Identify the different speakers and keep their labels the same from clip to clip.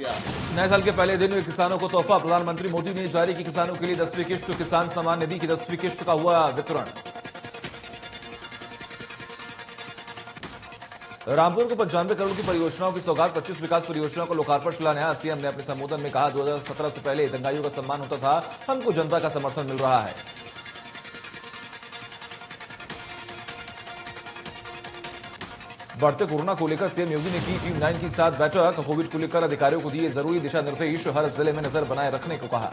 Speaker 1: किया।
Speaker 2: नए साल के पहले दिन किसानों को तोहफा, प्रधानमंत्री मोदी ने जारी की किसानों के लिए 10वीं किश्त, किसान सम्मान निधि की 10वीं किश्त का हुआ वितरण। रामपुर को 95 करोड़ की परियोजनाओं की सौगात, 25 विकास परियोजनाओं का लोकार्पण शिलान्यास। सीएम ने अपने संबोधन में कहा, 2017 से पहले दंगाइयों का सम्मान होता था, हमको जनता का समर्थन मिल रहा है। बढ़ते कोरोना को लेकर सीएम योगी ने की टीम 9 की साथ बैठक, कोविड को लेकर अधिकारियों को दिए जरूरी दिशा निर्देश, हर जिले में नजर बनाए रखने को कहा।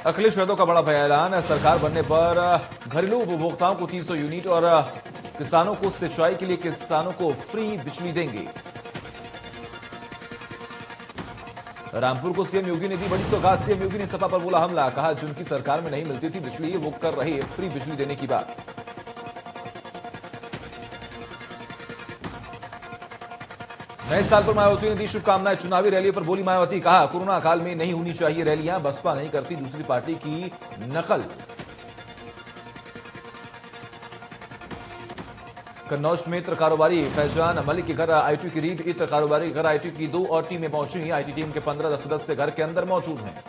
Speaker 2: अखिलेश यादव का बड़ा ऐलान, सरकार बनने पर घरेलू उपभोक्ताओं को 300 यूनिट और किसानों को सिंचाई के लिए किसानों को फ्री बिजली देंगे। रामपुर को सीएम योगी ने दी बड़ी सौगात, सीएम योगी ने सपा पर बोला हमला, कहा जिनकी सरकार में नहीं मिलती थी बिजली वो कर रहे फ्री बिजली देने की बात। नए साल पर मायावती ने दी शुभकामनाएं, चुनावी रैली पर बोली मायावती, कहा कोरोना काल में नहीं होनी चाहिए रैलियां, बसपा नहीं करती दूसरी पार्टी की नकल। कन्नौज में इत्र कारोबारी फैजान मलिक के घर आईटी की रीड, इत्र कारोबारी के घर आईटी की 2 और टीमें पहुंची, आईटी टीम के 15 सदस्य घर के अंदर मौजूद हैं।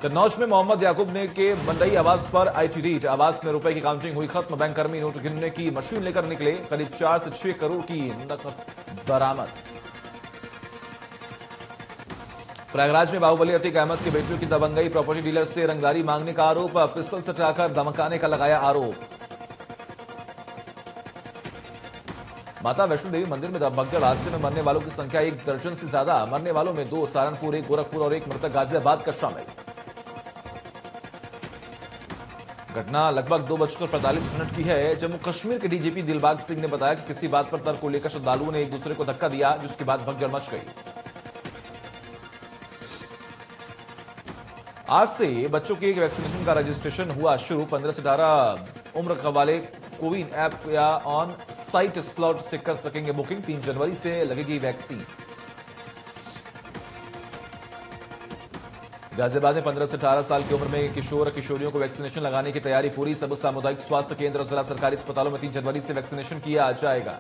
Speaker 2: कन्नौज में मोहम्मद याकूब ने के मंडई आवास पर आईटी रीड, आवास में रुपए की काउंटिंग हुई खत्म, बैंककर्मी नोट गिनने की मशीन लेकर निकले, करीब 4 से 6 करोड़ की नकद बरामद। प्रयागराज में बाहुबली अतीक अहमद के बेटियों की दबंगई, प्रॉपर्टी डीलर से रंगदारी मांगने का आरोप, पिस्टल सटाकर धमकाने का लगाया आरोप। माता वैष्णो देवी मंदिर में भगदड़ हादसे में मरने वालों की संख्या 1 दर्जन से ज्यादा, मरने वालों में 2 सहारनपुर, 1 गोरखपुर और 1 मृतक गाजियाबाद का शामिल। घटना लगभग 2:45 की है। जम्मू कश्मीर के डीजीपी दिलबाग सिंह ने बताया कि किसी बात पर तर्क को लेकर श्रद्धालुओं ने एक दूसरे को धक्का दिया, जिसके बाद भगदड़ मच गई। आज से बच्चों के वैक्सीनेशन का रजिस्ट्रेशन हुआ शुरू, 15 से 18 उम्र वाले कोविन ऐप या ऑन साइट स्लॉट से कर सकेंगे बुकिंग, 3 जनवरी से लगेगी वैक्सीन। गाजियाबाद में 15 से 18 साल की उम्र में किशोर किशोरियों को वैक्सीनेशन लगाने की तैयारी पूरी, सब सामुदायिक स्वास्थ्य केंद्र और जिला सरकारी अस्पतालों में 3 जनवरी से वैक्सीनेशन किया जाएगा।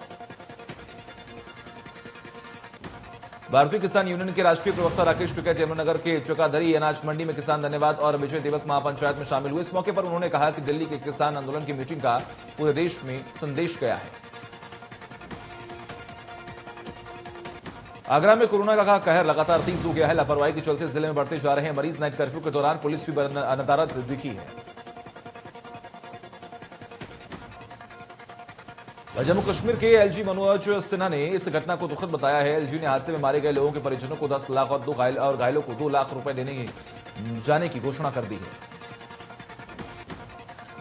Speaker 2: भारतीय किसान यूनियन के राष्ट्रीय प्रवक्ता राकेश टिकैत यमुनानगर के चौकाधरी अनाज मंडी में किसान धन्यवाद और विजय दिवस महापंचायत में शामिल हुए। इस मौके पर उन्होंने कहा कि दिल्ली के किसान आंदोलन की मीटिंग का पूरे देश में संदेश गया है। आगरा में कोरोना का कहर लगातार तेज हो गया है, लापरवाही के चलते जिले में बढ़ते जा रहे हैं मरीज। नाइट कर्फ्यू के दौरान पुलिस भी अनदारत दिखी है। जम्मू कश्मीर के एलजी मनोज सिन्हा ने इस घटना को दुखद बताया है। एलजी ने हादसे में मारे गए लोगों के परिजनों को 10 लाख और घायलों को 2 लाख रुपए देने जाने की घोषणा कर दी है।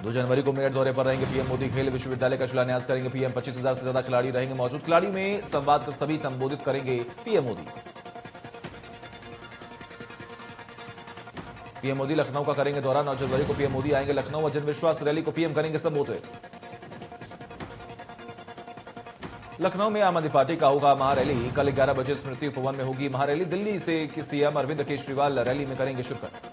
Speaker 2: 2 जनवरी को मेरठ दौरे पर रहेंगे पीएम मोदी, खेल विश्वविद्यालय का शिलान्यास करेंगे पीएम, 25,000 से ज्यादा खिलाड़ी रहेंगे मौजूद। खिलाड़ी में संवाद कर सभी संबोधित करेंगे पीएम मोदी। पीएम मोदी लखनऊ का करेंगे दौरा, 9 जनवरी को पीएम मोदी आएंगे लखनऊ और जनविश्वास रैली को पीएम करेंगे संबोधित। लखनऊ में आम आदमी पार्टी का होगा महारैली, कल 11 बजे स्मृति उपवन में होगी महारैली। दिल्ली से सीएम अरविंद केजरीवाल रैली में करेंगे शिरकत।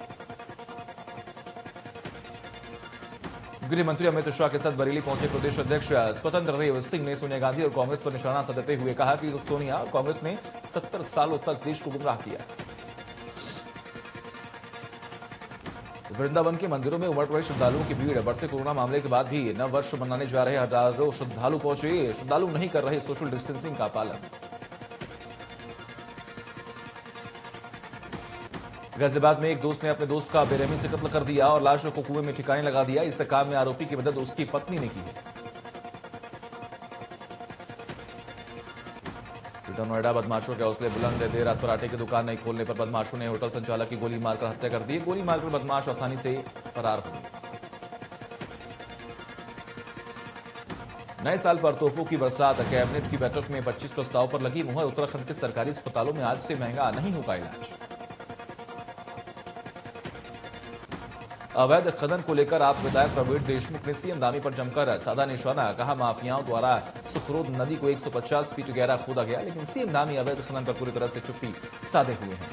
Speaker 2: गृह मंत्री अमित शाह के साथ बरेली पहुंचे प्रदेश अध्यक्ष स्वतंत्र देव सिंह ने सोनिया गांधी और कांग्रेस पर निशाना साधते हुए कहा कि सोनिया और कांग्रेस ने 70 सालों तक देश को गुमराह किया। वृंदावन के मंदिरों में उमड़ रहे श्रद्धालुओं की भीड़, बढ़ते कोरोना मामले के बाद भी नव वर्ष मनाने जा रहे हजारों श्रद्धालु पहुंचे। श्रद्धालु नहीं कर रहे सोशल डिस्टेंसिंग का पालन। गाजियाबाद में एक दोस्त ने अपने दोस्त का बेरहमी से कत्ल कर दिया और लाश को कुएं में ठिकाने लगा दिया। इस काम में आरोपी की मदद उसकी पत्नी ने की है। नोएडा बदमाशों के हौसले बुलंद है। देर रात पराठे की दुकान नहीं खोलने पर बदमाशों ने होटल संचालक की गोली मारकर हत्या कर दी। गोली मारकर बदमाश आसानी से फरार हो गए। नए साल पर तोहफों की बरसात, कैबिनेट की बैठक में 25 प्रस्ताव पर लगी मुहर। उत्तराखंड के सरकारी अस्पतालों में आज से महंगा नहीं होगा इलाज। अवैध खनन को लेकर आप विधायक प्रवीण देशमुख ने सीएम दामी पर जमकर साधा निशाना, कहा माफियाओं द्वारा सुखरोद नदी को 150 फीट गहरा खोदा गया, लेकिन सीएम दामी अवैध खनन पर पूरी तरह से चुप्पी साधे हुए हैं।